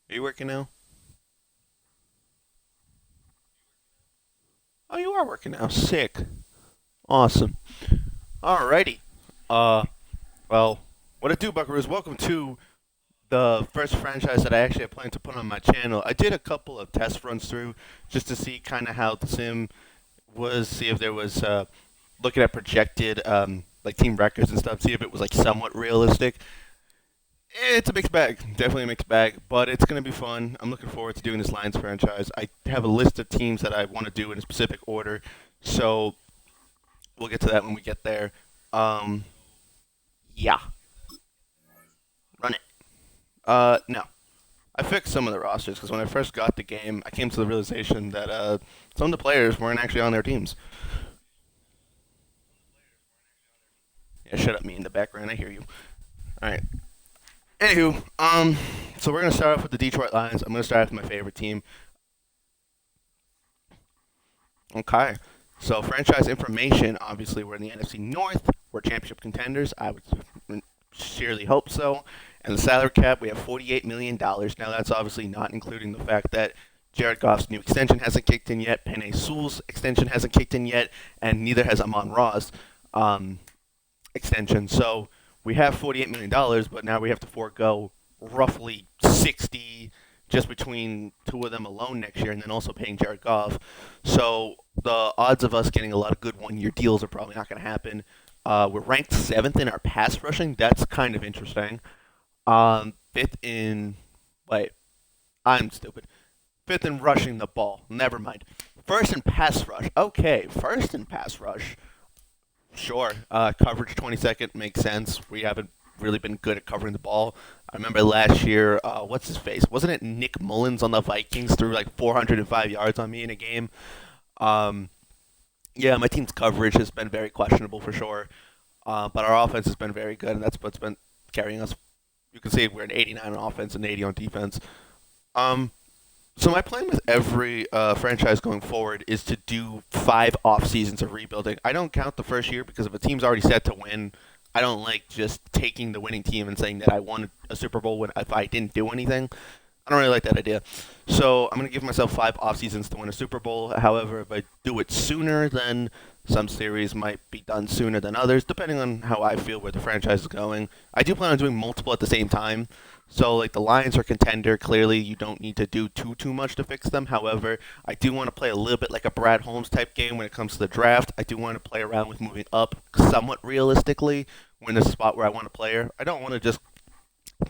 Are you working now? Oh, you are working now. Sick. Awesome. Alrighty. Uh, well, what it do, Buckaroos? Welcome to the first franchise that I actually have planned to put on my channel. I did a couple of test runs through just to see kind of how the sim was, see if there was looking at projected like team records and stuff, see if it was like somewhat realistic. It's a mixed bag, definitely a mixed bag, but it's going to be fun. I'm looking forward to doing this Lions franchise. I have a list of teams that I want to do in a specific order, so we'll get to that when we get there. Um, yeah, run it. No, I fixed some of the rosters because when I first got the game, I came to the realization that some of the players weren't actually on their teams. Yeah, shut up, me in the background. I hear you. All right. Anywho, so we're gonna start off with the Detroit Lions. I'm gonna start off with my favorite team. Okay. So franchise information, obviously we're in the NFC North. We're championship contenders. I would sincerely hope so. And the salary cap, we have $48 million. Now that's obviously not including the fact that Jared Goff's new extension hasn't kicked in yet, Penei Sewell's extension hasn't kicked in yet, and neither has Amon Ra's um, extension. So we have $48 million, but now we have to forego roughly 60 just between two of them alone next year, and then also paying Jared Goff. So the odds of us getting a lot of good one-year deals are probably not going to happen. We're ranked seventh in our pass rushing. That's kind of interesting. Fifth in wait, I'm stupid. Fifth in rushing the ball. Never mind. First in pass rush. Okay, first in pass rush. Sure. Coverage 22nd makes sense. We haven't really been good at covering the ball. I remember last year, what's his face? Wasn't it Nick Mullins on the Vikings threw like 405 yards on me in a game? Um, yeah, my team's coverage has been very questionable for sure. But our offense has been very good, and that's what's been carrying us. You can see we're an 89 on offense and 80 on defense. Um, so my plan with every franchise going forward is to do 5 off seasons of rebuilding. I don't count the first year because if a team's already set to win, I don't like just taking the winning team and saying that I won a Super Bowl when if I didn't do anything. I don't really like that idea. So I'm going to give myself 5 off seasons to win a Super Bowl. However, if I do it sooner, then some series might be done sooner than others, depending on how I feel where the franchise is going. I do plan on doing multiple at the same time. So like the Lions are contender. Clearly, you don't need to do too much to fix them. However, I do want to play a little bit like a Brad Holmes type game when it comes to the draft. I do want to play around with moving up somewhat realistically when there's a spot where I want a player. I don't want to just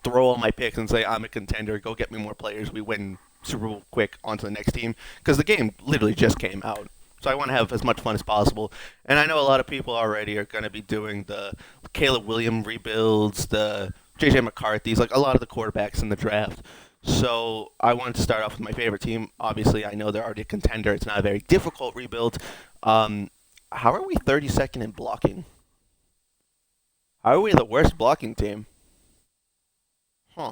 throw all my picks and say I'm a contender. Go get me more players. We win Super Bowl quick onto the next team because the game literally just came out. So I want to have as much fun as possible. And I know a lot of people already are going to be doing the Caleb Williams rebuilds, the JJ McCarthy's, like a lot of the quarterbacks in the draft. So I wanted to start off with my favorite team. Obviously, I know they're already a contender. It's not a very difficult rebuild. Um, how are we 32nd in blocking? How are we the worst blocking team? Huh.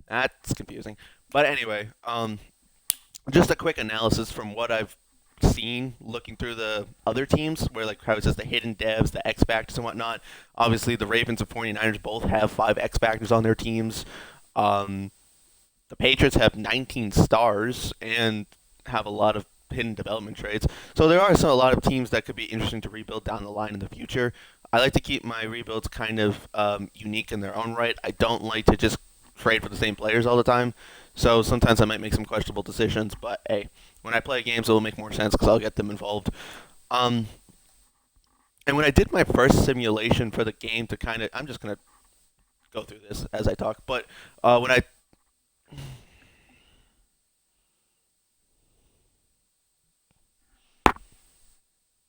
That's confusing. But anyway, just a quick analysis from what I've seen looking through the other teams, where like how it says the hidden devs, the X factors and whatnot. Obviously, the Ravens and 49ers both have 5 X factors on their teams. Um, the Patriots have 19 stars and have a lot of hidden development traits. So there are a lot of teams that could be interesting to rebuild down the line in the future. I like to keep my rebuilds kind of unique in their own right. I don't like to just trade for the same players all the time. So sometimes I might make some questionable decisions, but hey, when I play games, it will make more sense because I'll get them involved. Um, and when I did my first simulation for the game to kind of, I'm just gonna go through this as I talk, but when I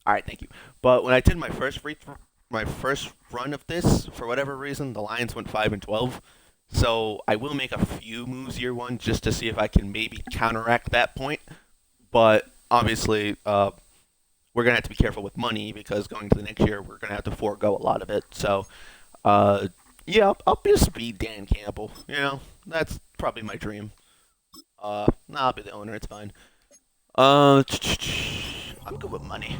All right, thank you. But when I did my first run of this, for whatever reason, the Lions went 5-12. So I will make a few moves year one just to see if I can maybe counteract that point. But obviously, we're gonna have to be careful with money because going to the next year, we're gonna have to forego a lot of it. So, uh, yeah, I'll just be Dan Campbell. You know, that's probably my dream. Nah, I'll be the owner. It's fine. Uh, I'm good with money.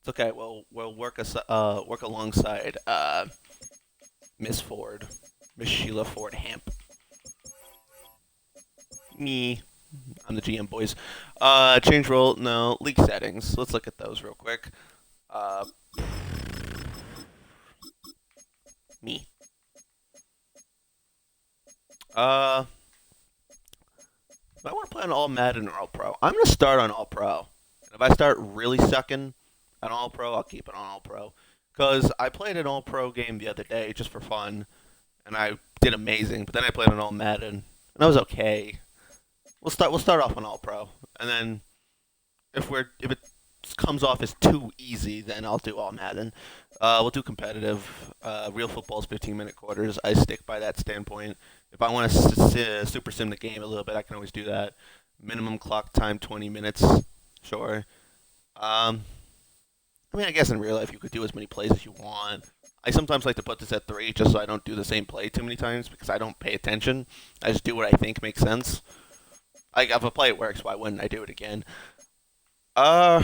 Okay, well, we'll work alongside Miss Ford, Miss Sheila Ford Hamp. Me, I'm the GM boys. Change role, no. League settings. Let's look at those real quick. Uh, me. Uh, I want to play on All Madden or All Pro. I'm gonna start on All Pro. And if I start really sucking on All Pro, I'll keep it on All Pro. Cause I played an All Pro game the other day just for fun, and I did amazing. But then I played on All Madden, and I was okay. We'll start off on All Pro, and then if it comes off as too easy, then I'll do All Madden. We'll do competitive. Real football's 15-minute quarters. I stick by that standpoint. If I want to super sim the game a little bit, I can always do that. Minimum clock time 20 minutes. Sure. Um, I mean, I guess in real life you could do as many plays as you want. I sometimes like to put this at 3 just so I don't do the same play too many times because I don't pay attention. I just do what I think makes sense. Like, if a play works, why wouldn't I do it again? Uh,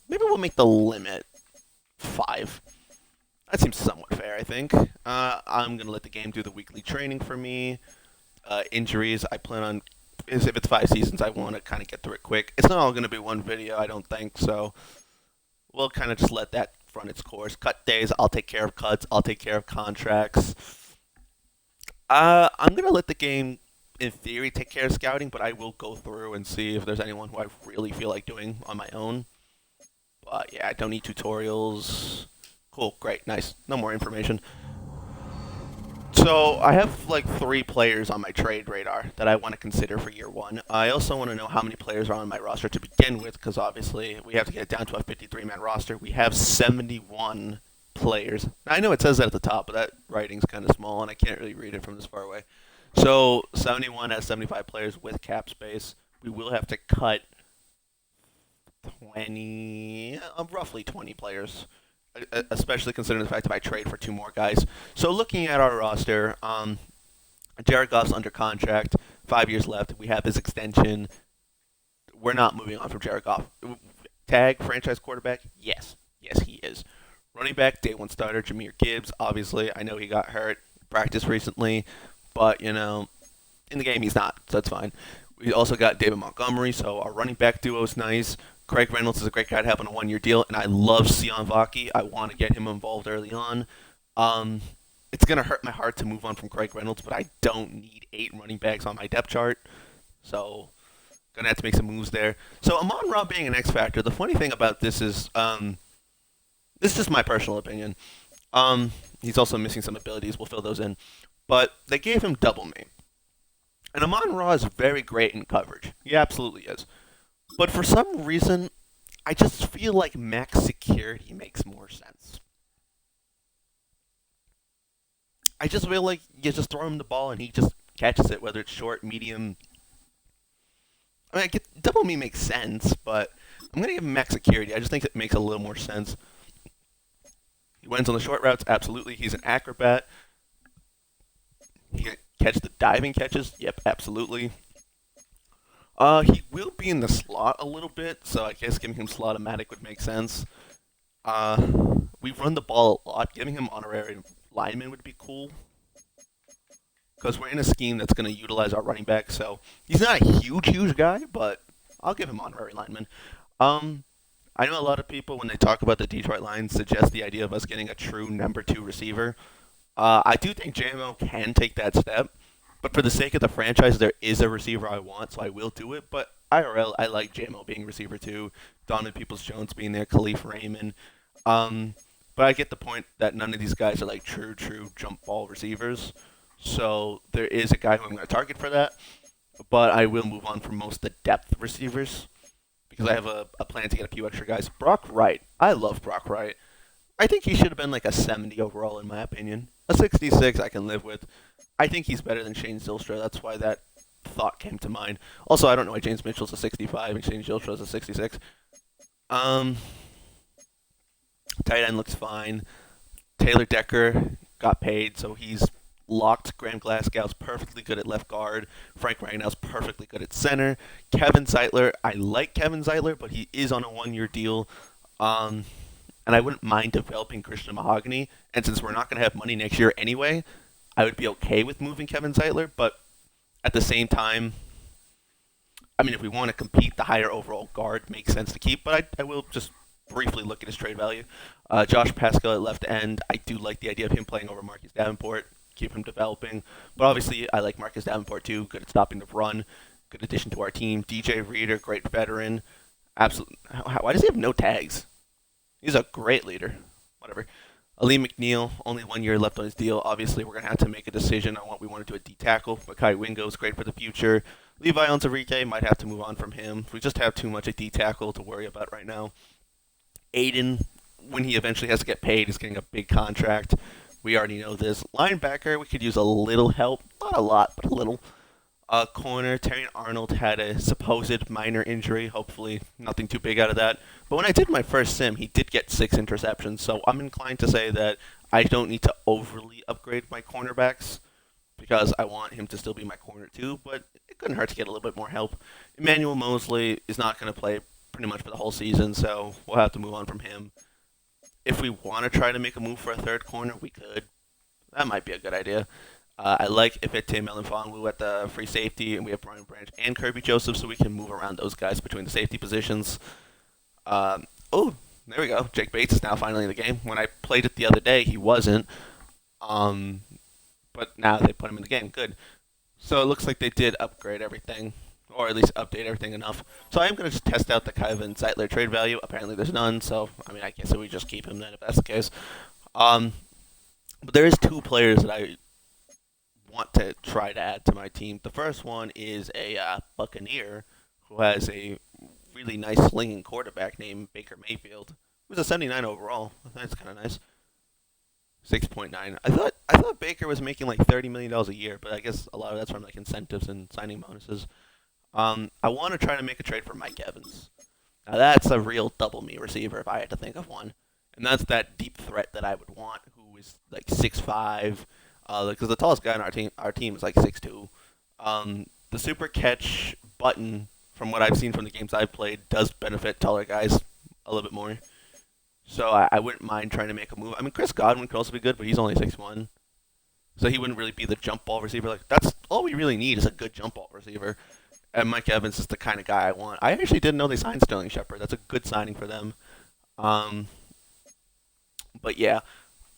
Maybe we'll make the limit 5. That seems somewhat fair, I think. I'm gonna let the game do the weekly training for me. Injuries, I plan on is if it's 5 seasons, I want to kind of get through it quick. It's not all gonna be one video, I don't think. So we'll kind of just let that run its course. Cut days, I'll take care of cuts. I'll take care of contracts. I'm gonna let the game, in theory, take care of scouting, but I will go through and see if there's anyone who I really feel like doing on my own. But yeah, I don't need tutorials. Cool, great, nice. No more information. So I have like 3 players on my trade radar that I want to consider for year one. I also want to know how many players are on my roster to begin with, because obviously we have to get it down to a 53-man roster. We have 71 players. Now, I know it says that at the top, but that writing's kind of small, and I can't really read it from this far away. So 71 has 75 players with cap space. We will have to cut 20, roughly 20 players, especially considering the fact that I trade for 2 more guys. So looking at our roster, Jared Goff's under contract, 5 years left. We have his extension. We're not moving on from Jared Goff. Tag franchise quarterback? Yes, yes he is. Running back, day one starter, Jameer Gibbs. Obviously, I know he got hurt practice recently, but in the game he's not, so that's fine. We also got David Montgomery, so our running back duo is nice. Craig Reynolds is a great guy to have on a 1 year deal, and I love Sion Vaki. I want to get him involved early on. Um, it's going to hurt my heart to move on from Craig Reynolds, but I don't need 8 running backs on my depth chart. So, going to have to make some moves there. So, Amon Ra being an X factor, the funny thing about this is, this is just my personal opinion. He's also missing some abilities. We'll fill those in. But they gave him double me. And Amon Ra is very great in coverage. He absolutely is. But for some reason, I just feel like max security makes more sense. I just feel like you just throw him the ball and he just catches it, whether it's short, medium. I mean, double me makes sense, but I'm gonna give him max security. I just think it makes a little more sense. He wins on the short routes, absolutely. He's an acrobat. He can catch the diving catches, yep, absolutely. He will be in the slot a little bit, so I guess giving him slot-o-matic would make sense. Uh, we run the ball a lot. Giving him honorary lineman would be cool, because we're in a scheme that's going to utilize our running back. So he's not a huge, huge guy, but I'll give him honorary lineman. Um, I know a lot of people, when they talk about the Detroit Lions, suggest the idea of us getting a true number 2 receiver. I do think JMO can take that step, but for the sake of the franchise, there is a receiver I want, so I will do it. But IRL, I like JMO being receiver 2, Donovan Peoples-Jones being there, Khalif Raymond. Um, but I get the point that none of these guys are like true, true jump ball receivers. So there is a guy who I'm going to target for that, but I will move on from most of the depth receivers because I have a plan to get a few extra guys. Brock Wright. I love Brock Wright. I think he should have been like a 70 overall, in my opinion. A 66 I can live with. I think he's better than Shane Zylstra. That's why that thought came to mind. Also, I don't know why James Mitchell's a 65 and Shane Zylstra's a 66. Um, Tight end looks fine. Taylor Decker got paid, so he's locked. Graham Glasgow's perfectly good at left guard. Frank Ragnow's perfectly good at center. Kevin Zeitler, I like Kevin Zeitler, but he is on a 1 year deal. and I wouldn't mind developing Christian Mahogany. And since we're not going to have money next year anyway, I would be okay with moving Kevin Zeitler. But at the same time, I mean, if we want to compete, the higher overall guard makes sense to keep. But I will just briefly look at his trade value. Josh Pascal at left end. I do like the idea of him playing over Marcus Davenport, keep him developing. But obviously, I like Marcus Davenport too. Good at stopping the run. Good addition to our team. DJ Reader, great veteran. Absolutely. Why does he have no tags? He's a great leader. Whatever. Ali McNeil, only 1 year left on his deal. Obviously, we're going to have to make a decision on what we want to do at D tackle. Makai Wingo is great for the future. Levi Onzarike might have to move on from him. We just have too much at D tackle to worry about right now. Aiden, when he eventually has to get paid, is getting a big contract. We already know this. Linebacker, we could use a little help. Not a lot, but a little. Corner, Terry Arnold had a supposed minor injury. Hopefully, nothing too big out of that. But when I did my first sim, he did get 6 interceptions. So I'm inclined to say that I don't need to overly upgrade my cornerbacks because I want him to still be my corner too. But it couldn't hurt to get a little bit more help. Emmanuel Mosley is not going to play pretty much for the whole season, so we'll have to move on from him. If we want to try to make a move for a third corner, we could. That might be a good idea. I like Ifete Melanfonwu at the free safety, and we have Brian Branch and Kirby Joseph, so we can move around those guys between the safety positions. Oh, there we go. Jake Bates is now finally in the game. When I played it the other day, he wasn't. Um, but now they put him in the game. Good. So it looks like they did upgrade everything, or at least update everything enough. So I am going to just test out the Kevin Zeitler trade value. Apparently there's none, so I mean I guess we just keep him then if that's the case. Um, but there is 2 players that I want to try to add to my team. The first one is a Buccaneer who has a really nice slinging quarterback named Baker Mayfield. Who's a 79 overall. That's kind of nice. 6.9. I thought Baker was making like $30 million a year, but I guess a lot of that's from like incentives and signing bonuses. I want to try to make a trade for Mike Evans. Now that's a real double me receiver if I had to think of one, and that's that deep threat that I would want, who is like 6'5", because the tallest guy on our team is like 6'2". The super catch button, from what I've seen from the games I've played, does benefit taller guys a little bit more. So I wouldn't mind trying to make a move. I mean, Chris Godwin could also be good, but he's only 6'1", so he wouldn't really be the jump ball receiver. Like that's all we really need is a good jump ball receiver. And Mike Evans is the kind of guy I want. I actually didn't know they signed Sterling Shepard. That's a good signing for them. Um, but yeah,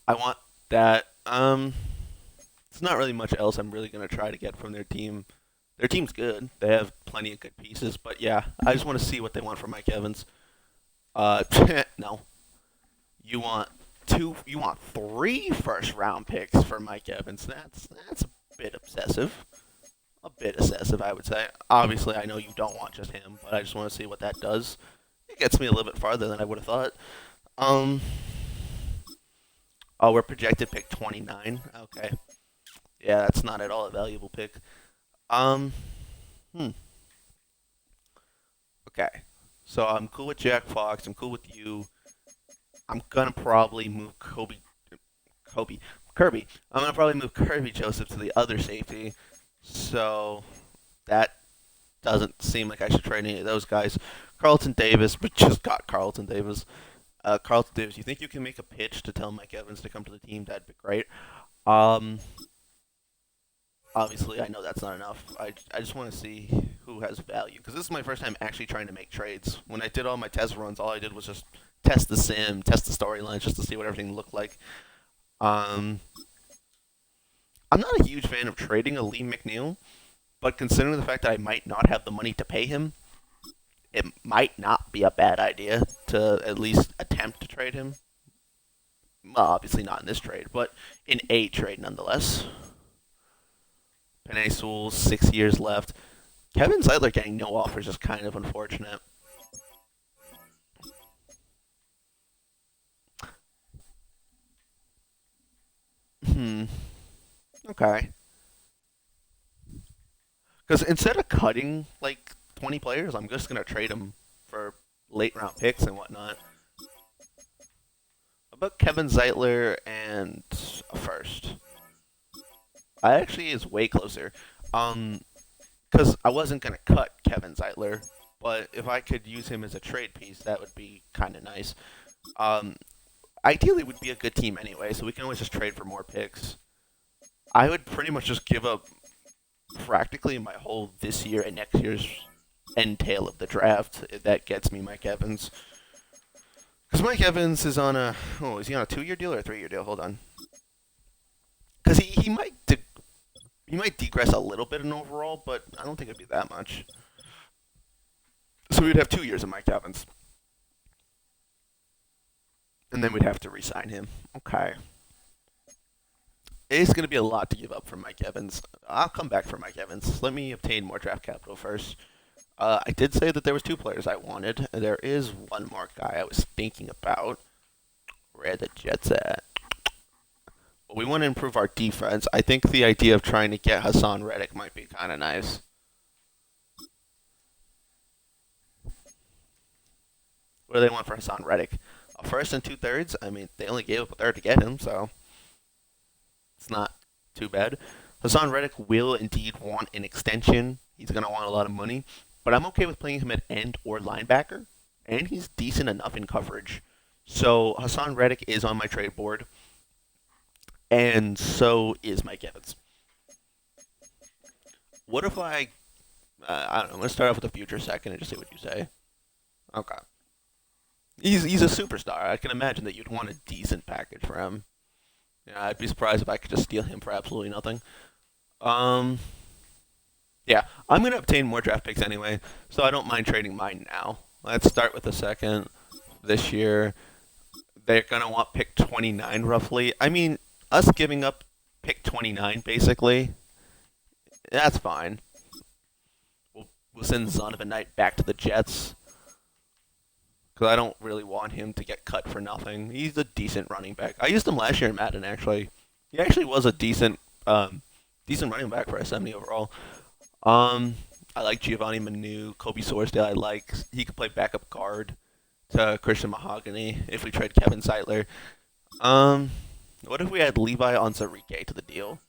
I want that. It's not really much else I'm really going to try to get from their team. Their team's good. They have plenty of good pieces. But yeah, I just want to see what they want from Mike Evans. No. You want you want 3 first-round picks for Mike Evans. That's a bit obsessive. A bit excessive, I would say. Obviously, I know you don't want just him, but I just want to see what that does. It gets me a little bit farther than I would have thought. Um, oh, we're projected pick 29. Okay, yeah, that's not at all a valuable pick. Um, hmm. Okay, so I'm cool with Jack Fox. I'm cool with you. I'm gonna probably move Kobe, Kirby. I'm gonna probably move Kirby Joseph to the other safety. So that doesn't seem like I should trade any of those guys. Carlton Davis, we just got Carlton Davis. Carlton Davis, you think you can make a pitch to tell Mike Evans to come to the team? That'd be great. Um, Obviously, I know that's not enough. I just want to see who has value because this is my first time actually trying to make trades. When I did all my test runs, all I did was just test the sim, test the storylines, just to see what everything looked like. Um, I'm not a huge fan of trading a Lee McNeil, but considering the fact that I might not have the money to pay him, it might not be a bad idea to at least attempt to trade him. Well, obviously not in this trade, but in a trade nonetheless. Penei Sewell, 6 years left. Kevin Zeitler getting no offers is kind of unfortunate. Hmm. Okay. Because instead of cutting like 20 players, I'm just gonna trade them for late round picks and whatnot. About Kevin Zeitler and a first. I actually is way closer. Um, because I wasn't gonna cut Kevin Zeitler, but if I could use him as a trade piece, that would be kind of nice. Um, ideally would be a good team anyway, so we can always just trade for more picks. I would pretty much just give up practically my whole this year and next year's end tail of the draft if that gets me Mike Evans. Because Mike Evans is on a is he on a 2 year deal or a 3 year deal? Hold on. Because he might degress a little bit in overall, but I don't think it'd be that much. So we'd have 2 years of Mike Evans, and then we'd have to re-sign him. Okay. It's going to be a lot to give up for Mike Evans. I'll come back for Mike Evans. Let me obtain more draft capital first. I did say that there was 2 players I wanted. There is one more guy I was thinking about. Where are the Jets at? Well, we want to improve our defense. I think the idea of trying to get Hassan Reddick might be kind of nice. What do they want for Hassan Reddick? A first and 2/3. I mean, they only gave up a third to get him, so it's not too bad. Hassan Reddick will indeed want an extension. He's going to want a lot of money, but I'm okay with playing him at end or linebacker, and he's decent enough in coverage. So Hassan Reddick is on my trade board, and so is Mike Evans. What if I don't know, let's start off with the future second and just see what you say. Okay. He's a superstar. I can imagine that you'd want a decent package for him. Yeah, I'd be surprised if I could just steal him for absolutely nothing. Um, yeah, I'm going to obtain more draft picks anyway, so I don't mind trading mine now. Let's start with the second this year. They're going to want pick 29 roughly. I mean, us giving up pick 29 basically, that's fine. We'll send Zonovan Knight back to the Jets because I don't really want him to get cut for nothing. He's a decent running back. I used him last year in Madden actually. He actually was a decent running back for a 70 overall. I like Giovanni Manu, Kobe Sorsdale. I like he could play backup guard to Christian Mahogany if we trade Kevin Seitler. What if we add Levi Onwuzurike to the deal?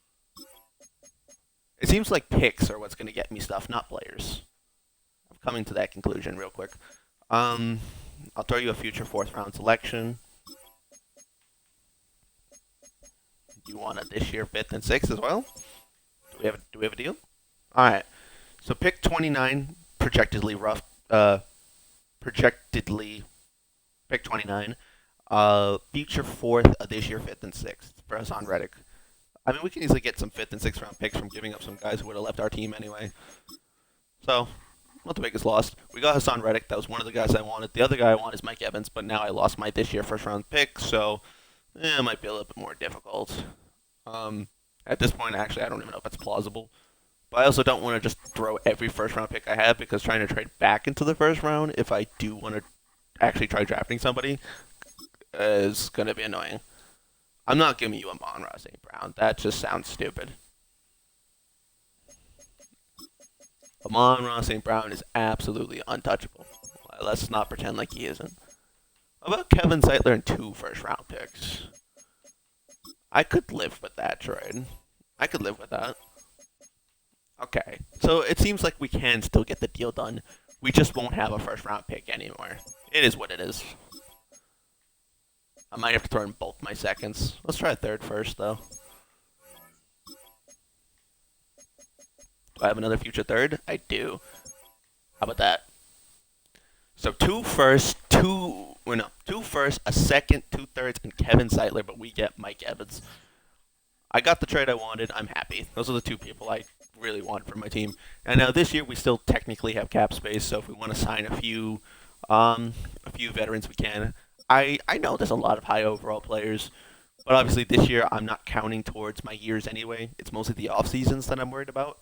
It seems like picks are what's going to get me stuff, not players. I'm coming to that conclusion real quick. I'll throw you a future 4th round selection. Do you want a this year 5th and 6th as well? Do we have a deal? All right. So pick 29, projectedly rough. Projectedly pick 29. Future 4th, this year 5th and 6th for Hassan Reddick. I mean, we can easily get some 5th and 6th round picks from giving up some guys who would have left our team anyway. So, not the biggest loss. We got Hassan Reddick. That was one of the guys I wanted. The other guy I want is Mike Evans, but now I lost my this year 1st round pick, so it might be a little bit more difficult. At this point, actually, I don't even know if that's plausible. But I also don't want to just throw every 1st round pick I have because trying to trade back into the 1st round, if I do want to actually try drafting somebody, is going to be annoying. I'm not giving you Amon-Ra St. Brown. That just sounds stupid. Amon-Ra St. Brown is absolutely untouchable. Let's not pretend like he isn't. How about Kevin Seitler and 2 1st-round picks? I could live with that trade. I could live with that. Okay, so it seems like we can still get the deal done. We just won't have a 1st-round pick anymore. It is what it is. I might have to throw in both my seconds. Let's try a 3rd first, though. Do I have another future 3rd? I do. How about that? So 2 firsts, 2 firsts, a 2nd, 2/3, and Kevin Seitler, but we get Mike Evans. I got the trade I wanted. I'm happy. Those are the 2 people I really want for my team. And now this year we still technically have cap space, so if we want to sign a few veterans, we can. I know there's a lot of high overall players, but obviously this year I'm not counting towards my years anyway. It's mostly the off seasons that I'm worried about.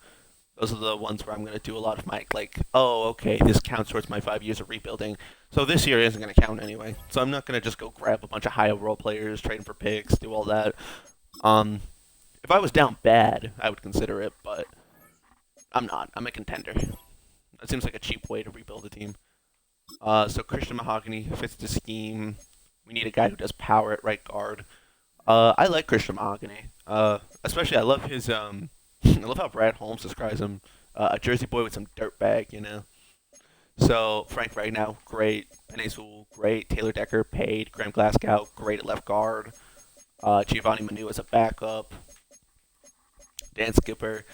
Those are the ones where I'm going to do a lot of my, okay, this counts towards my 5 years of rebuilding. So this year isn't going to count anyway. So I'm not going to just go grab a bunch of high overall players, trade for picks, do all that. If I was down bad, I would consider it, but I'm not. I'm a contender. That seems like a cheap way to rebuild a team. So Christian Mahogany fits the scheme. We need a guy who does power at right guard. I like Christian Mahogany. Especially I love his I love how Brad Holmes describes him, a Jersey boy with some dirtbag, you know. So Frank Ragnow, great. Penny Sewell, great. Taylor Decker, paid. Graham Glasgow, great at left guard. Giovanni Manu as a backup. Dan Skipper.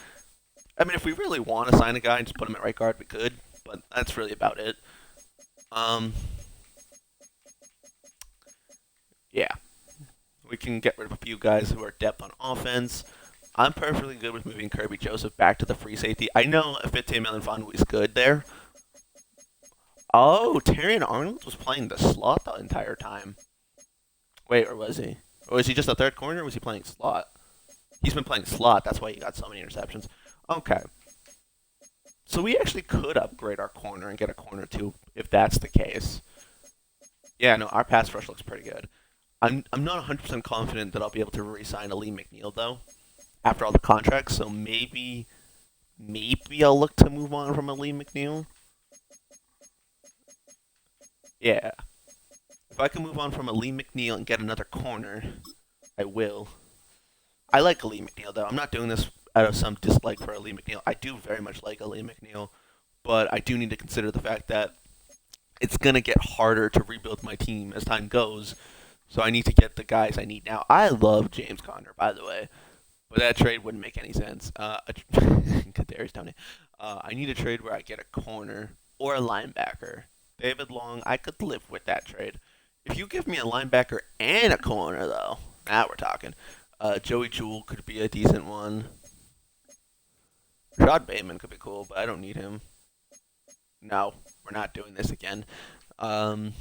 I mean, if we really want to sign a guy and just put him at right guard, we could. But that's really about it. Um, yeah, we can get rid of a few guys who are depth on offense. I'm perfectly good with moving Kirby Joseph back to the free safety. I know a 15 million fund is good there. Oh, Terrion Arnold was playing the slot the entire time. Wait, or was he? Or was he just a third corner, or was he playing slot? He's been playing slot. That's why he got so many interceptions. Okay. So we actually could upgrade our corner and get a corner too, if that's the case. Yeah, no, our pass rush looks pretty good. I'm not 100% confident that I'll be able to re-sign Lee McNeil though, after all the contracts. So maybe I'll look to move on from Lee McNeil. Yeah, if I can move on from Lee McNeil and get another corner, I will. I like Lee McNeil though. I'm not doing this out of some dislike for Lee McNeil. I do very much like Lee McNeil, but I do need to consider the fact that it's gonna get harder to rebuild my team as time goes. So I need to get the guys I need now. I love James Conner, by the way, but that trade wouldn't make any sense. Kadarius Toney. I need a trade where I get a corner or a linebacker. David Long, I could live with that trade. If you give me a linebacker and a corner, though, now we're talking. Joey Jewell could be a decent one. Rashad Bateman could be cool, but I don't need him. No, we're not doing this again. Um,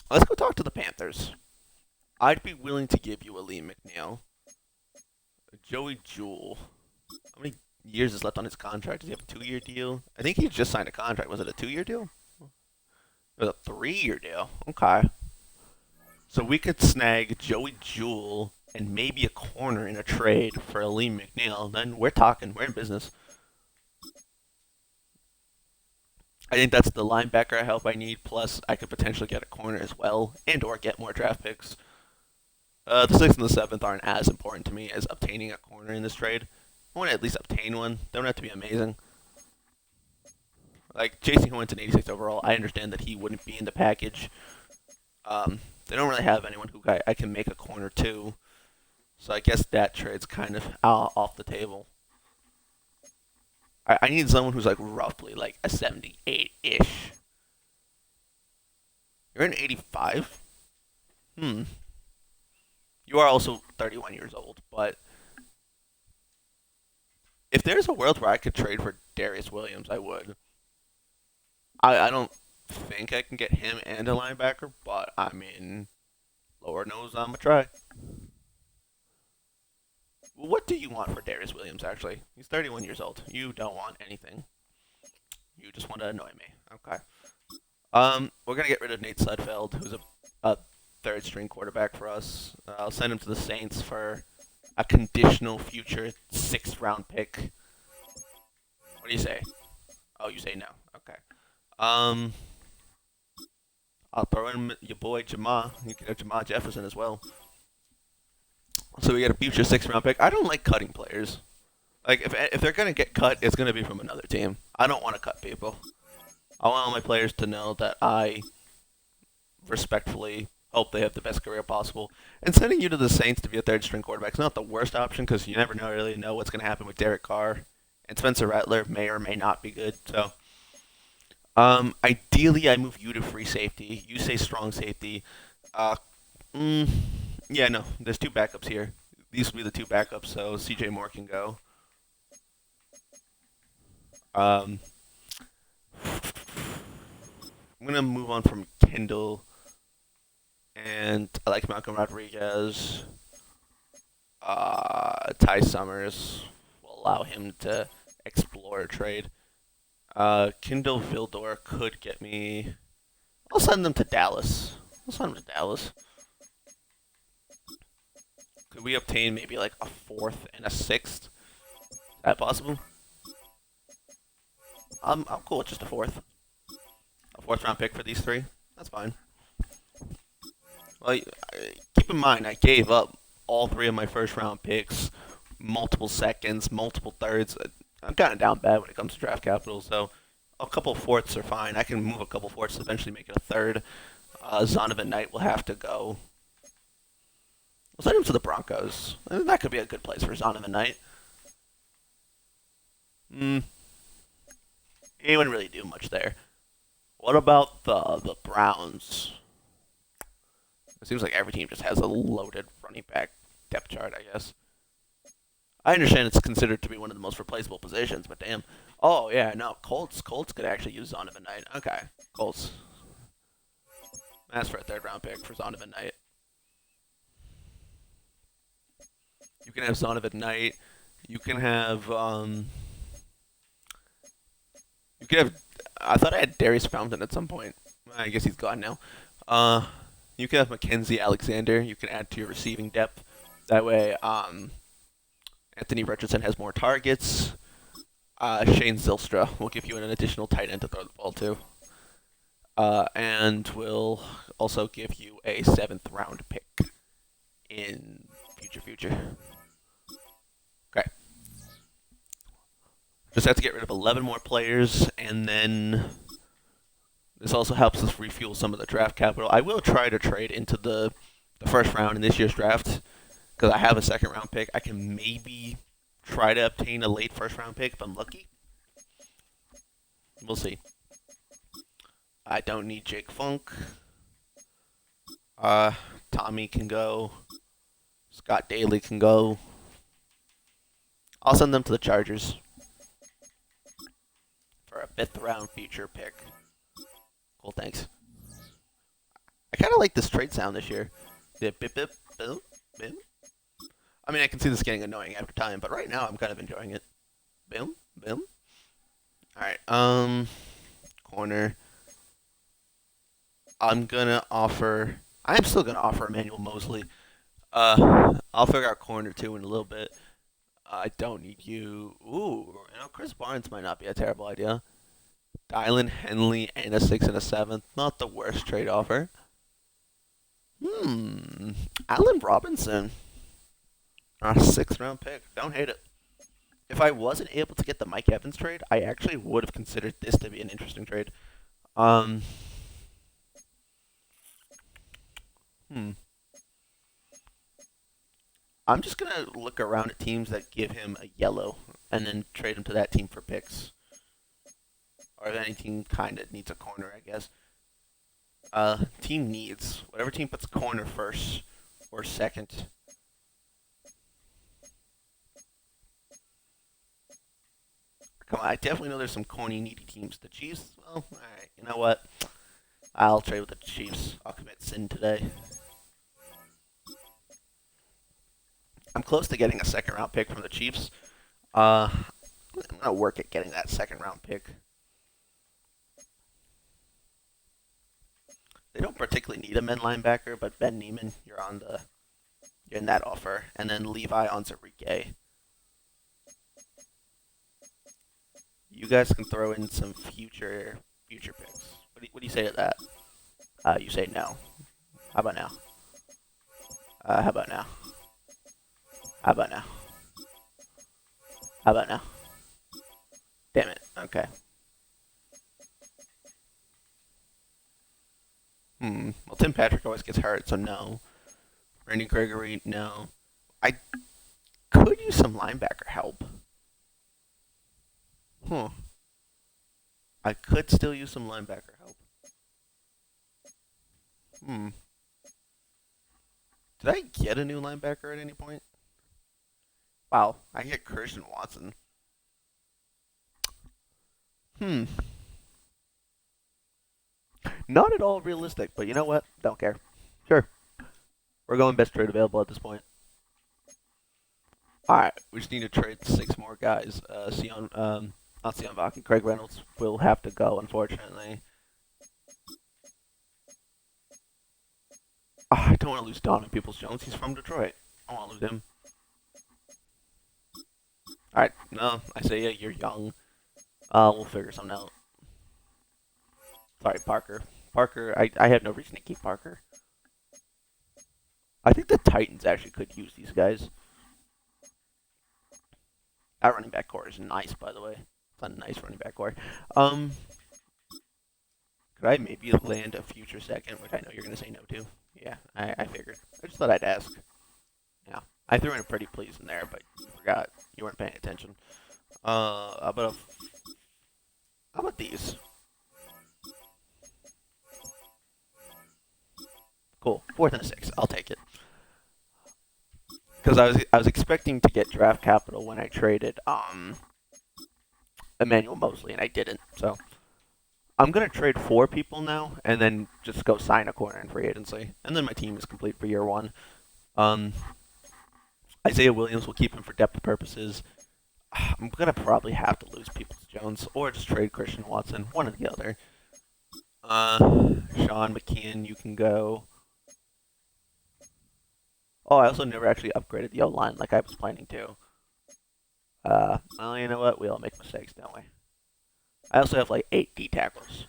let's go talk to the Panthers. I'd be willing to give you a Lee McNeil. Joey Jewell. How many years is left on his contract? Does he have a 2-year deal? I think he just signed a contract. Was it a 2-year deal? It was a 3-year deal. Okay. So we could snag Joey Jewell and maybe a corner in a trade for a Lee McNeil. Then we're talking. We're in business. I think that's the linebacker help I need. Plus, I could potentially get a corner as well, and/or get more draft picks. The sixth and the seventh aren't as important to me as obtaining a corner in this trade. I want to at least obtain one. They don't have to be amazing. Like Jason Wentz an 86 overall, I understand that he wouldn't be in the package. They don't really have anyone who I can make a corner to, so I guess that trade's kind of off the table. I need someone who's like roughly like a 78-ish. You're an 85? Hmm. You are also 31 years old, but if there's a world where I could trade for Darius Williams, I would. I don't think I can get him and a linebacker, but I mean, Lord knows I'm gonna try. What do you want for Darius Williams, actually? He's 31 years old. You don't want anything. You just want to annoy me. Okay. We're gonna get rid of Nate Sudfeld, who's a third string quarterback for us. I'll send him to the Saints for a conditional future 6th round pick. What do you say? Oh, you say no. Okay. Um, I'll throw in your boy Jamar. You can have Jamar Jefferson as well. So we get a future 6th round pick. I don't like cutting players. Like if they're gonna get cut, it's gonna be from another team. I don't want to cut people. I want all my players to know that I respectfully hope they have the best career possible. And sending you to the Saints to be a third string quarterback is not the worst option because you never really know what's going to happen with Derek Carr. And Spencer Rattler may or may not be good. So, ideally, I move you to free safety. You say strong safety. Uh, mm, yeah, no, there's 2 backups here. These will be the 2 backups, so CJ Moore can go. Um, I'm gonna move on from Kendall, and I like Malcolm Rodriguez. Ty Summers will allow him to explore a trade. Kendall Vildor could get me. I'll send them to Dallas. I'll send them to Dallas. Could we obtain maybe like a 4th and a 6th? Is that possible? I'm cool with just a 4th. A 4th round pick for these 3. That's fine. Well, keep in mind, I gave up all 3 of my 1st round picks, multiple seconds, multiple thirds. I'm kind of down bad when it comes to draft capital, so a couple fourths are fine. I can move a couple fourths to eventually make it a third. Zonovan Knight will have to go. We'll send him to the Broncos. That could be a good place for Zonovan Knight. He wouldn't really do much there. What about the Browns? It seems like every team just has a loaded running back depth chart, I guess. I understand it's considered to be one of the most replaceable positions, but damn. Oh, yeah, no, Colts could actually use Zonovan Knight. Okay, Colts. That's for a third-round pick for Zonovan Knight. You can have Zonovan Knight. You can have, You can have... I thought I had Darius Fountain at some point. I guess he's gone now. You can have Mackenzie Alexander. You can add to your receiving depth. That way, Anthony Richardson has more targets. Shane Zylstra will give you an additional tight end to throw the ball to. And will also give you a 7th round pick in future. Okay. Just have to get rid of 11 more players, and then this also helps us refuel some of the draft capital. I will try to trade into the first round in this year's draft, because I have a 2nd round pick. I can maybe try to obtain a late 1st round pick if I'm lucky. We'll see. I don't need Jake Funk. Tommy can go. Scott Daly can go. I'll send them to the Chargers for a 5th round future pick. Cool, thanks. I kind of like this trade sound this year. The bip bip boom boom. I mean, I can see this getting annoying after time, but right now I'm kind of enjoying it. Boom boom. All right. Corner. I'm still gonna offer Emmanuel Mosley. I'll figure out corner too in a little bit. I don't need you. Ooh, Chris Barnes might not be a terrible idea. Dylan Henley and a 6th and a 7th. Not the worst trade offer. Allen Robinson. A 6th round pick. Don't hate it. If I wasn't able to get the Mike Evans trade, I actually would have considered this to be an interesting trade. I'm just going to look around at teams that give him a yellow and then trade him to that team for picks. Or if any team kind of needs a corner, I guess. Team needs. Whatever team puts corner 1st or 2nd. Come on, I definitely know there's some corny, needy teams. The Chiefs? Well, alright, you know what? I'll trade with the Chiefs. I'll commit sin today. I'm close to getting a 2nd round pick from the Chiefs. I'm going to work at getting that 2nd round pick. They don't particularly need a men linebacker, but Ben Neiman, you're in that offer. And then Levi Onwuzurike. You guys can throw in some future picks. What do you say to that? You say no. How about now? How about now? How about now? How about now? Damn it. Okay. Well, Tim Patrick always gets hurt, so no. Randy Gregory, no. I could use some linebacker help. I could still use some linebacker help. Did I get a new linebacker at any point? Wow, I get Christian Watson. Not at all realistic, but you know what? Don't care. Sure. We're going best trade available at this point. Alright, we just need to trade 6 more guys. Not Sion Vaki. Craig Reynolds will have to go, unfortunately. I don't want to lose Donovan Peoples-Jones. He's from Detroit. I don't want to lose him. Alright, no, I say, yeah, you're young. We'll figure something out. Sorry, Parker. I have no reason to keep Parker. I think the Titans actually could use these guys. That running back core is nice, by the way. It's a nice running back core. Um, could I maybe land a future second, which I know you're going to say no to? Yeah, I figured. I just thought I'd ask. Yeah, I threw in a pretty please in there, but you forgot. You weren't paying attention. How about these? Cool. Fourth and a six. I'll take it. Because I was expecting to get draft capital when I traded Emmanuel Mosley, and I didn't. So I'm gonna trade 4 people now, and then just go sign a corner in free agency, and then my team is complete for year one. Um, Isaiah Williams will keep him for depth purposes. I'm gonna probably have to lose Peoples Jones or just trade Christian Watson, one or the other. Sean McKeon, you can go. Oh, I also never actually upgraded the O line like I was planning to. Well, you know what? We all make mistakes, don't we? I also have like 8 D tackles,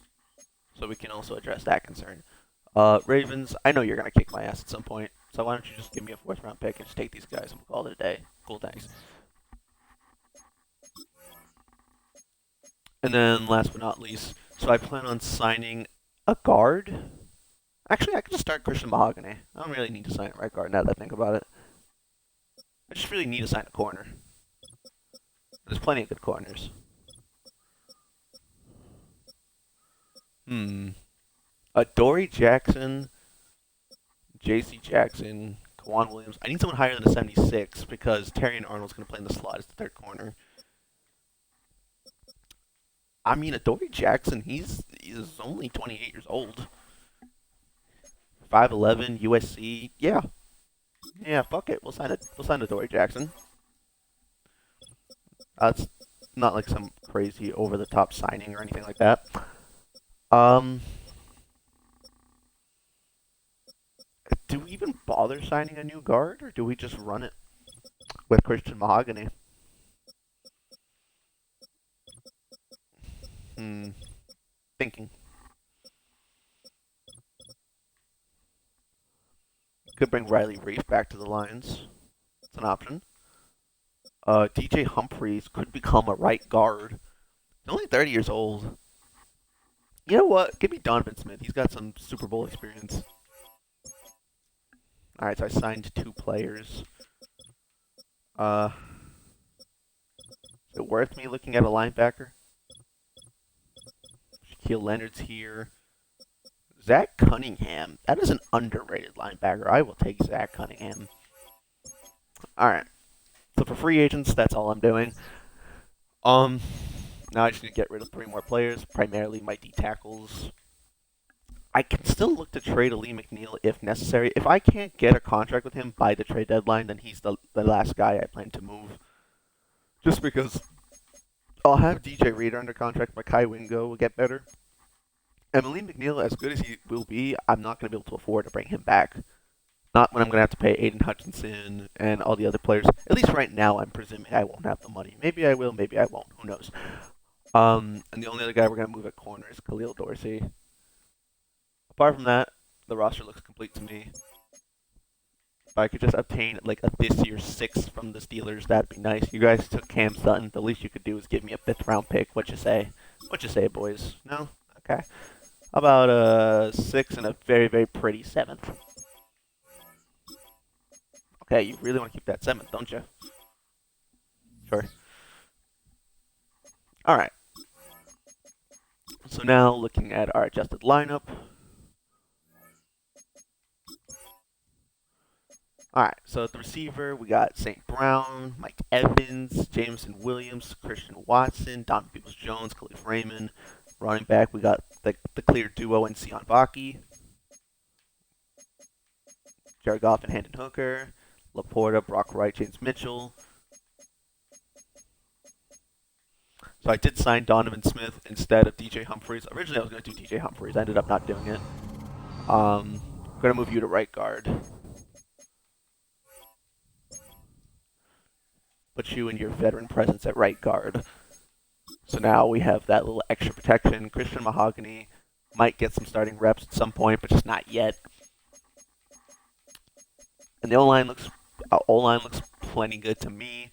so we can also address that concern. Ravens, I know you're gonna kick my ass at some point, so why don't you just give me a 4th round pick and just take these guys and we'll call it a day. Cool, thanks. And then last but not least, so I plan on signing a guard. Actually, I can just start Christian Mahogany. I don't really need to sign a right guard now that I think about it. I just really need to sign a corner. There's plenty of good corners. Dory Jackson, J.C. Jackson, Kwan Williams. I need someone higher than a 76 because Terrion Arnold's going to play in the slot as the 3rd corner. I mean, Dory Jackson, he's only 28 years old. 5'11", USC. Yeah, fuck it. We'll sign a Dory Jackson. It's not like some crazy over the top signing or anything like that. Do we even bother signing a new guard, or do we just run it with Christian Mahogany? Thinking. Could bring Riley Reef back to the Lions. It's an option. DJ Humphries could become a right guard. He's only 30 years old. You know what? Give me Donovan Smith. He's got some Super Bowl experience. Alright, so I signed 2 players. Is it worth me looking at a linebacker? Shaquille Leonard's here. Zach Cunningham. That is an underrated linebacker. I will take Zach Cunningham. Alright. So for free agents, that's all I'm doing. Now I just need to get rid of 3 more players, primarily my D tackles. I can still look to trade Lee McNeil if necessary. If I can't get a contract with him by the trade deadline, then he's the last guy I plan to move. Just because I'll have DJ Reader under contract, but Kai Wingo will get better. And Lee McNeil, as good as he will be, I'm not going to be able to afford to bring him back. Not when I'm going to have to pay Aiden Hutchinson and all the other players. At least right now, I'm presuming I won't have the money. Maybe I will, maybe I won't. Who knows? And the only other guy we're going to move at corner is Khalil Dorsey. Apart from that, the roster looks complete to me. If I could just obtain like a this year's 6th from the Steelers, that'd be nice. You guys took Cam Sutton. The least you could do is give me a 5th round pick. What you say? What you say, boys? No? Okay. How about a 6 and a very, very pretty 7th? Okay, you really want to keep that 7th, don't you? Sure. Alright. So now looking at our adjusted lineup. Alright, so at the receiver, we got St. Brown, Mike Evans, Jameson Williams, Christian Watson, Don Peoples-Jones, Khalif Raymond. Running back, we got the clear duo in Sion Baki, Jared Goff and Hendon Hooker, Laporta, Brock Wright, James Mitchell. So I did sign Donovan Smith instead of DJ Humphries. Originally, I was going to do DJ Humphries. I ended up not doing it. I'm going to move you to right guard. Put you in your veteran presence at right guard. So now we have that little extra protection. Christian Mahogany might get some starting reps at some point, but just not yet. And the O-line looks plenty good to me.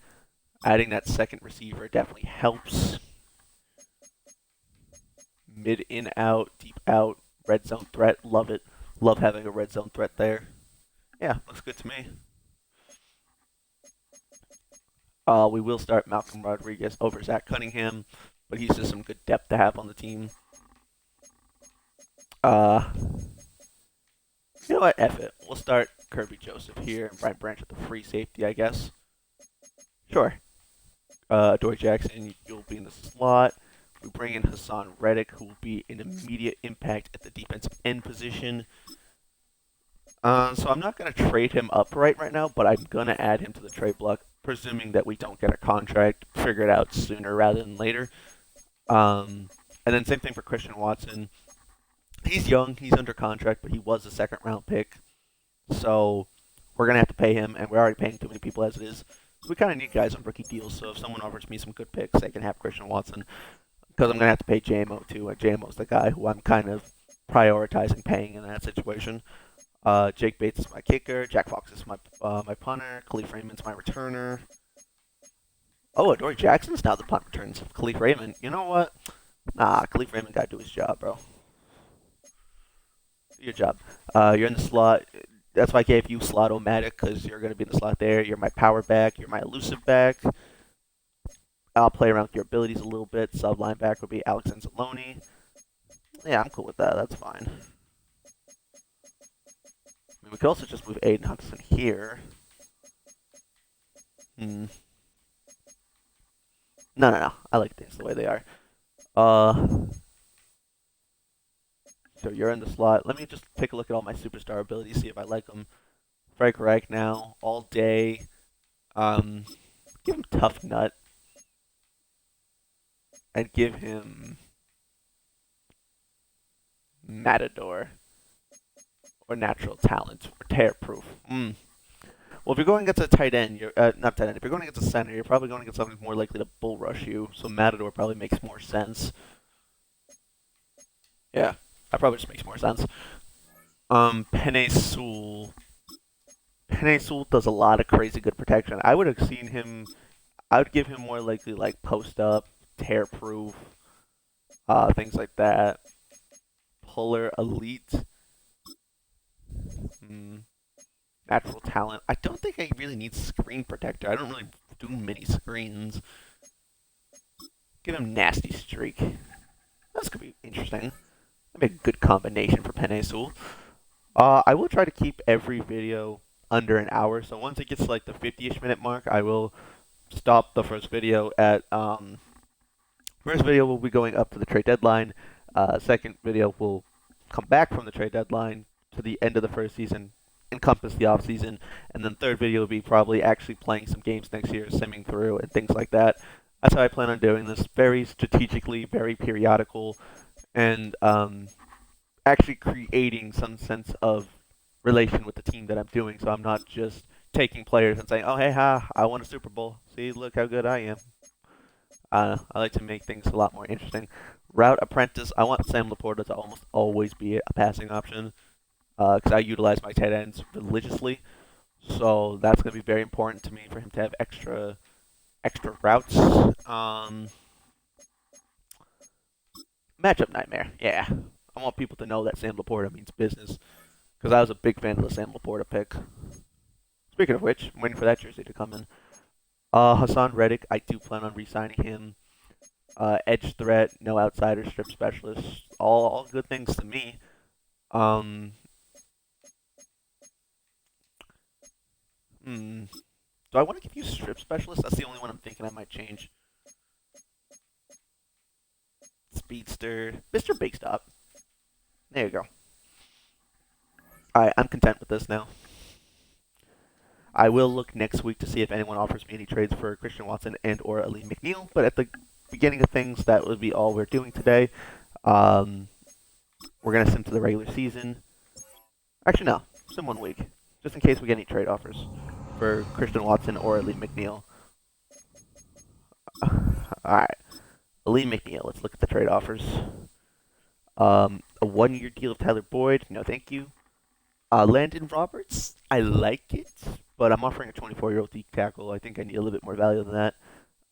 Adding that second receiver definitely helps. Mid in out, deep out, red zone threat. Love it. Love having a red zone threat there. Yeah, looks good to me. We will start Malcolm Rodriguez over Zach Cunningham, but he's just some good depth to have on the team. Uh, you know what? F it. We'll start Kirby Joseph here and Brian Branch at the free safety, I guess. Sure. Dory Jackson, you'll be in the slot. We bring in Hassan Reddick, who will be an immediate impact at the defensive end position. So I'm not going to trade him upright right now, but I'm going to add him to the trade block, presuming that we don't get a contract figured out sooner rather than later. And then same thing for Christian Watson. He's young, he's under contract, but he was a second round pick. So we're going to have to pay him, and we're already paying too many people as it is. So we kind of need guys on rookie deals, so if someone offers me some good picks, they can have Christian Watson. Because I'm going to have to pay JMO too, and JMO's the guy who I'm kind of prioritizing paying in that situation. Jake Bates is my kicker. Jack Fox is my punter. Khalif Raymond's my returner. Oh, Adoree Jackson's now the punt returns. Khalif Raymond. You know what? Nah, Khalif Raymond got to do his job, bro. Do your job. You're in the slot. That's why I gave you Slot-O-Matic, because you're going to be in the slot there. You're my power back. You're my elusive back. I'll play around with your abilities a little bit. Sub linebacker would be Alex Anzalone. Yeah, I'm cool with that. That's fine. I mean, we could also just move Aiden Hudson here. No. I like things the way they are. So you're in the slot. Let me just take a look at all my superstar abilities, see if I like them. Frank Reich now, all day. Give him Tough Nut. And give him Matador. Or Natural Talent. Or Tear Proof. Well, if you're going against a tight end, you're not tight end. If you're going against a center, you're probably going against someone who's more likely to bull rush you. So Matador probably makes more sense. Yeah, that probably just makes more sense. Penei Sewell. Penei Sewell does a lot of crazy good protection. I would have seen him. I would give him more likely like post up, tear proof, things like that. Puller elite. Natural talent. I don't think I really need screen protector. I don't really do many screens. Give him nasty streak. That's gonna be interesting. That'd be a good combination for Penei Sewell. I will try to keep every video under an hour. So once it gets to like the 50-ish minute mark, I will stop the first video at first video will be going up to the trade deadline. Second video will come back from the trade deadline to the end of the first season, encompass the off season, and then third video will be probably actually playing some games next year, simming through and things like that. That's how I plan on doing this. Very strategically, very periodical, and actually creating some sense of relation with the team that I'm doing. So I'm not just taking players and saying, "Oh, hey, I won a Super Bowl. See, look how good I am." I like to make things a lot more interesting. Route apprentice. I want Sam Laporta to almost always be a passing option because I utilize my tight ends religiously. So that's going to be very important to me for him to have extra routes. Matchup nightmare. Yeah. I want people to know that Sam Laporta means business because I was a big fan of the Sam Laporta pick. Speaking of which, I'm waiting for that jersey to come in. Hassan Reddick, I do plan on re-signing him. Edge threat, no outsider, strip specialist, all good things to me. Do I want to give you strip specialist? That's the only one I'm thinking I might change. Speedster, Mr. Big Stop. There you go. Alright, I'm content with this now. I will look next week to see if anyone offers me any trades for Christian Watson and or Ali McNeil, but at the beginning of things, that would be all we're doing today. We're going to sim to the regular season. Actually, no. Sim 1 week. Just in case we get any trade offers for Christian Watson or Ali McNeil. Alright. Ali McNeil. Let's look at the trade offers. A 1-year deal of Tyler Boyd. No, thank you. Landon Roberts. I like it, but I'm offering a 24-year-old D tackle. I think I need a little bit more value than that.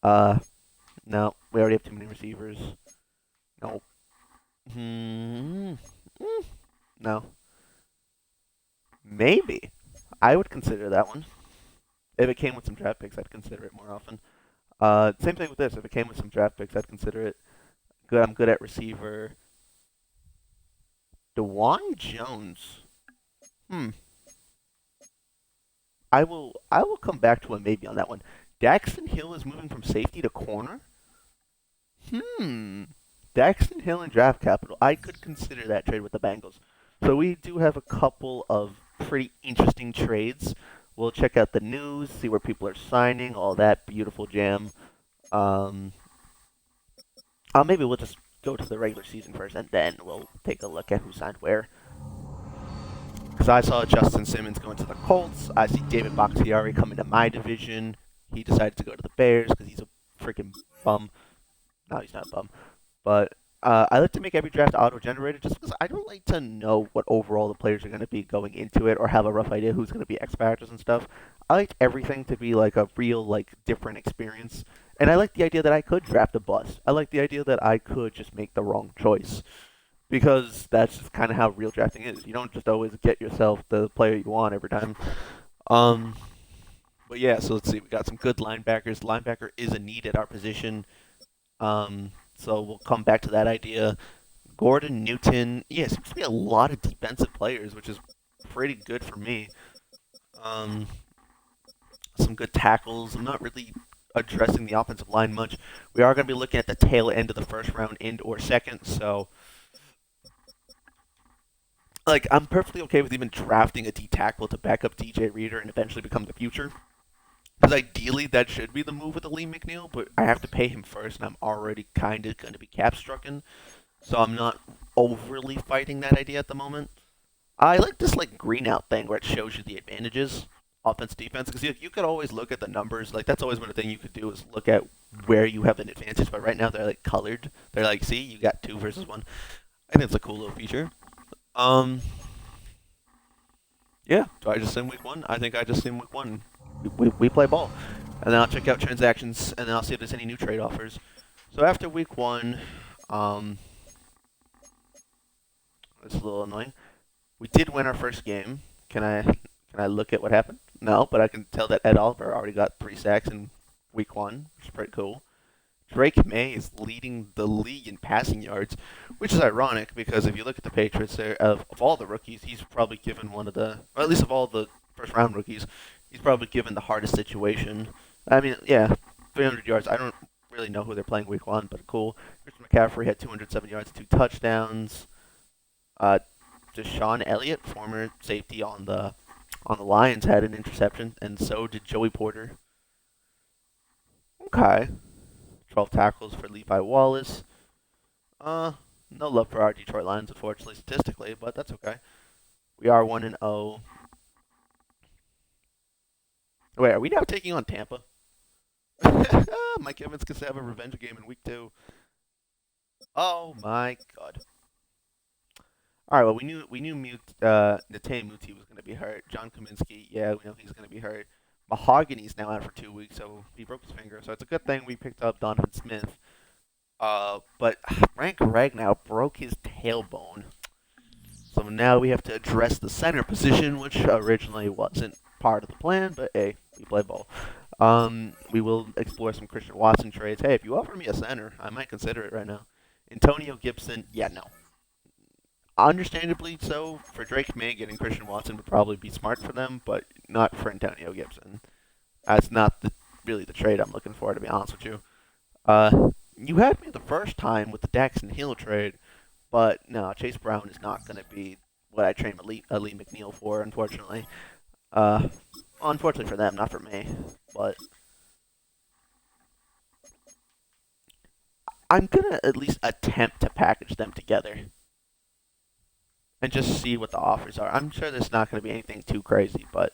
Uh, no, we already have too many receivers. No. No. Maybe. I would consider that one. If it came with some draft picks, I'd consider it more often. Same thing with this. If it came with some draft picks, I'd consider it. Good. I'm good at receiver. DeJuan Jones. Hmm. I will come back to a maybe on that one. Daxton Hill is moving from safety to corner. Hmm. Daxton Hill and draft capital. I could consider that trade with the Bengals. So we do have a couple of pretty interesting trades. We'll check out the news, see where people are signing, all that beautiful jam. Um, maybe we'll just go to the regular season first, and then we'll take a look at who signed where. Because I saw Justin Simmons going to the Colts. I see David Bakhtiari coming to my division. He decided to go to the Bears because he's a freaking bum. No, he's not a bum. But I like to make every draft auto-generated just because I don't like to know what overall the players are going to be going into it or have a rough idea who's going to be X factors and stuff. I like everything to be like a real, like, different experience. And I like the idea that I could draft a bust. I like the idea that I could just make the wrong choice. Because that's just kind of how real drafting is. You don't just always get yourself the player you want every time. Um, but yeah, so let's see. We got some good linebackers. Linebacker is a need at our position. So we'll come back to that idea. Gordon Newton, yeah, seems to be a lot of defensive players, which is pretty good for me. Um, some good tackles. I'm not really addressing the offensive line much. We are going to be looking at the tail end of the first round and or second, so like I'm perfectly okay with even drafting a D tackle to back up DJ Reader and eventually become the future. Because ideally that should be the move with Lee McNeil, but I have to pay him first, and I'm already kind of going to be cap strucken. So I'm not overly fighting that idea at the moment. I like this like green out thing where it shows you the advantages, offense, defense, because you could always look at the numbers. Like that's always one thing you could do is look at where you have an advantage. But right now they're like colored. They're like, see, you got two versus one. I think it's a cool little feature. Um, yeah. Do I just sim week one? I think I just sim week one. We play ball, and then I'll check out transactions, and then I'll see if there's any new trade offers. So after week one, um, it's a little annoying. We did win our first game. Can I look at what happened? No, but I can tell that Ed Oliver already got 3 sacks in week one, which is pretty cool. Drake May is leading the league in passing yards, which is ironic because if you look at the Patriots, there of all the rookies, he's probably given one of the, or at least of all the first round rookies, he's probably given the hardest situation. I mean, yeah, 300 yards. I don't really know who they're playing week one, but cool. Christian McCaffrey had 207 yards, 2 touchdowns. Uh, Deshaun Elliott, former safety on the Lions, had an interception, and so did Joey Porter. Okay, 12 tackles for Levi Wallace. No love for our Detroit Lions, unfortunately, statistically, but that's okay. We are 1-0. Wait, are we now taking on Tampa? Mike Evans gets to have a revenge game in week two. Oh my god. All right, well we knew Nathan Muti was going to be hurt. John Kaminsky, yeah, we know he's going to be hurt. Mahogany's now out for 2 weeks, so he broke his finger. So it's a good thing we picked up Donovan Smith. But Frank Ragnow broke his tailbone. So now we have to address the center position, which originally wasn't part of the plan, but hey, we play ball. We will explore some Christian Watson trades. Hey, if you offer me a center, I might consider it right now. Antonio Gibson, yeah, no. Understandably so, for Drake May, getting Christian Watson would probably be smart for them, but not for Antonio Gibson. That's not really the trade I'm looking for, to be honest with you. You had me the first time with the Daxton Hill trade, but no, Chase Brown is not going to be what I trained Ali McNeil for, unfortunately. Uh, unfortunately for them, not for me. But I'm going to at least attempt to package them together and just see what the offers are. I'm sure there's not going to be anything too crazy, but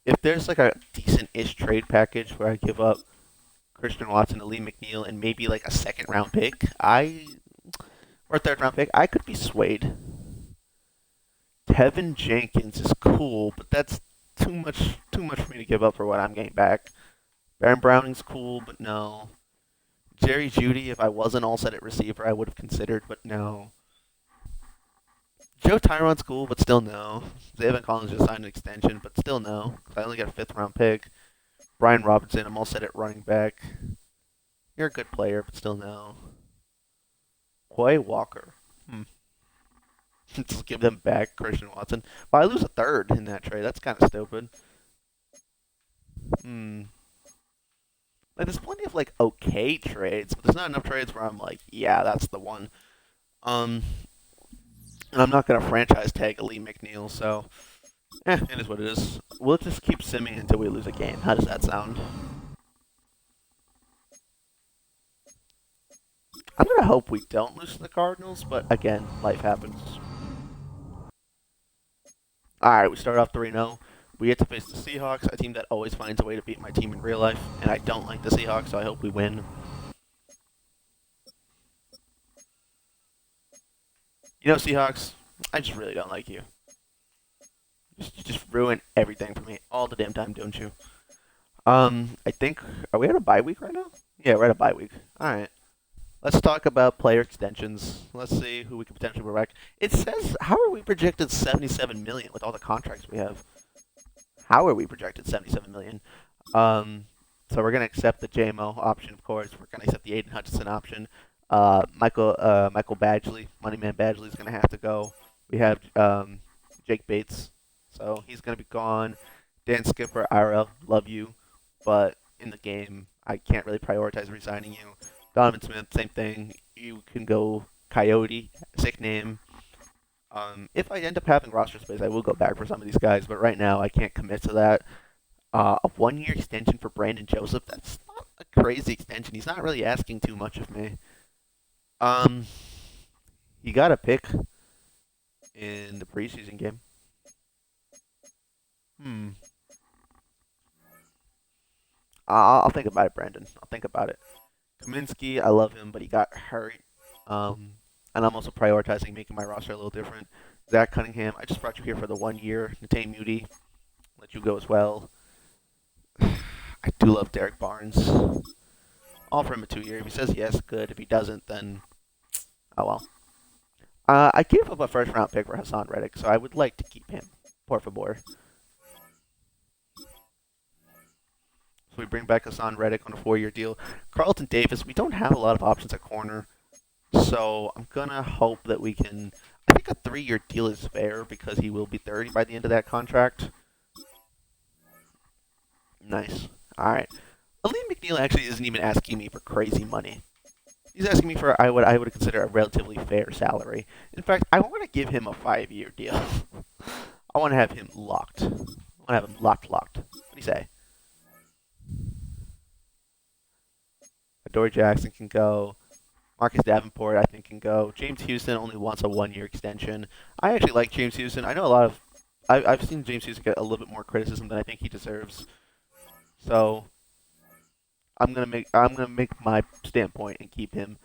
if there's like a decent-ish trade package where I give up Christian Watson, Ali McNeil, and maybe like a second round pick, or a third round pick, I could be swayed. Tevin Jenkins is cool, but that's too much for me to give up for what I'm getting back. Baron Browning's cool, but no. Jerry Judy, if I wasn't all set at receiver, I would have considered, but no. Joe Tyron's cool, but still no. Zayvon Collins just signed an extension, but still no. 'Cause I only got a fifth round pick. Brian Robinson, I'm all set at running back. You're a good player, but still no. Quay Walker. Just give them back Christian Watson. But I lose a third in that trade. That's kind of stupid. Hmm. Like, there's plenty of like okay trades, but there's not enough trades where I'm like, yeah, that's the one. Um, and I'm not gonna franchise tag Lee McNeil, so it is what it is. We'll just keep simming until we lose a game. How does that sound? I'm gonna hope we don't lose to the Cardinals, but again, life happens. All right, we start off 3-0. We get to face the Seahawks, a team that always finds a way to beat my team in real life, and I don't like the Seahawks, so I hope we win. You know, Seahawks, I just really don't like you. You just ruin everything for me all the damn time, don't you? I think are we at a bye week right now? Yeah, we're at a bye week. All right. Let's talk about player extensions. Let's see who we could potentially bring back. It says, how are we projected 77 million with all the contracts we have? How are we projected 77 million? Um, so we're gonna accept the JMO option, of course. We're gonna accept the Aiden Hutchinson option. Michael Badgley, Moneyman Badgley is gonna have to go. We have Jake Bates, so he's gonna be gone. Dan Skipper, IRL, love you, but in the game, I can't really prioritize resigning you. Donovan Smith, same thing. You can go Coyote, sick name. If I end up having roster space, I will go back for some of these guys, but right now I can't commit to that. A 1 year extension for Brandon Joseph, that's not a crazy extension. He's not really asking too much of me. Um, he got a pick in the preseason game. Hmm. I'll think about it, Brandon. I'll think about it. Kaminsky, I love him, but he got hurt. Um, and I'm also prioritizing making my roster a little different. Zach Cunningham, I just brought you here for the 1 year. Natane Moody, let you go as well. I do love Derek Barnes. Offer him a 2 year. If he says yes, good. If he doesn't, then oh well. I gave up a first round pick for Hassan Reddick, so I would like to keep him. Por favor. So we bring back Hassan Reddick on a 4 year deal. Carlton Davis, we don't have a lot of options at corner, so I'm gonna hope that we can. I think a 3 year deal is fair because he will be 30 by the end of that contract. Nice. All right. Aleem McNeil actually isn't even asking me for crazy money. He's asking me for I would consider a relatively fair salary. In fact, I want to give him a 5 year deal. I want to have him locked. I want to have him locked. What do you say? Adoree Jackson can go. Marcus Davenport, I think, can go. James Houston only wants a 1 year extension. I actually like James Houston. I know a lot of. I've seen James Houston get a little bit more criticism than I think he deserves. So I'm gonna make my standpoint and keep him.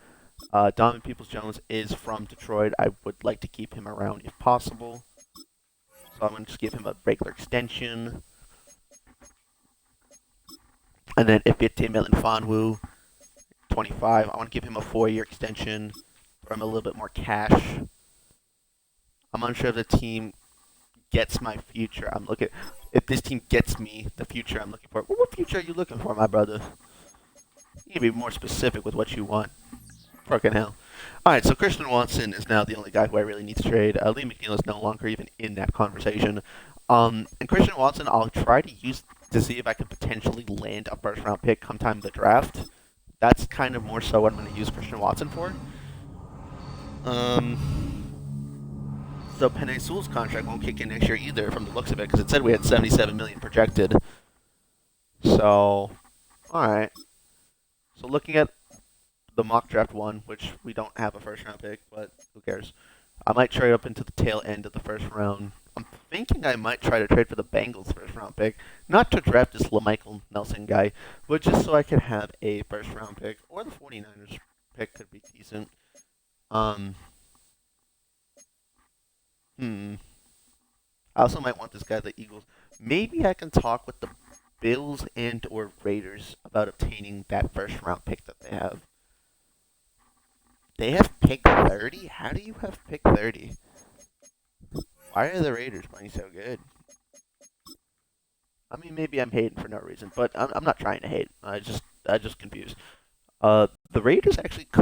Donovan Peoples Jones is from Detroit. I would like to keep him around if possible. So I'm gonna just give him a regular extension. And then if it's Tim Fanwu, 25, I want to give him a 4 year extension for him a little bit more cash. I'm unsure if the team gets my future. I'm looking. If this team gets me the future I'm looking for, what future are you looking for, my brother? You can be more specific with what you want. Fucking hell. All right, so Christian Watson is now the only guy who I really need to trade. Lee McNeil is no longer even in that conversation. And Christian Watson, I'll try to use to see if I can potentially land a first round pick come time of the draft. That's kind of more so what I'm going to use Christian Watson for. Um, so Penei Sewell's contract won't kick in next year either, from the looks of it, because it said we had 77 million projected. So, all right. So looking at the mock draft one, which we don't have a first round pick, but who cares? I might trade up into the tail end of the first round. I'm thinking I might try to trade for the Bengals first round pick, not to draft this LaMichael Nelson guy, but just so I can have a first round pick, or the 49ers pick could be decent. Um, hmm. I also might want this guy, the Eagles. Maybe I can talk with the Bills and or Raiders about obtaining that first round pick that they have? They have pick 30? How do you have pick 30? Why are the Raiders playing so good? I mean, maybe I'm hating for no reason, but I'm not trying to hate. I just confused. The Raiders actually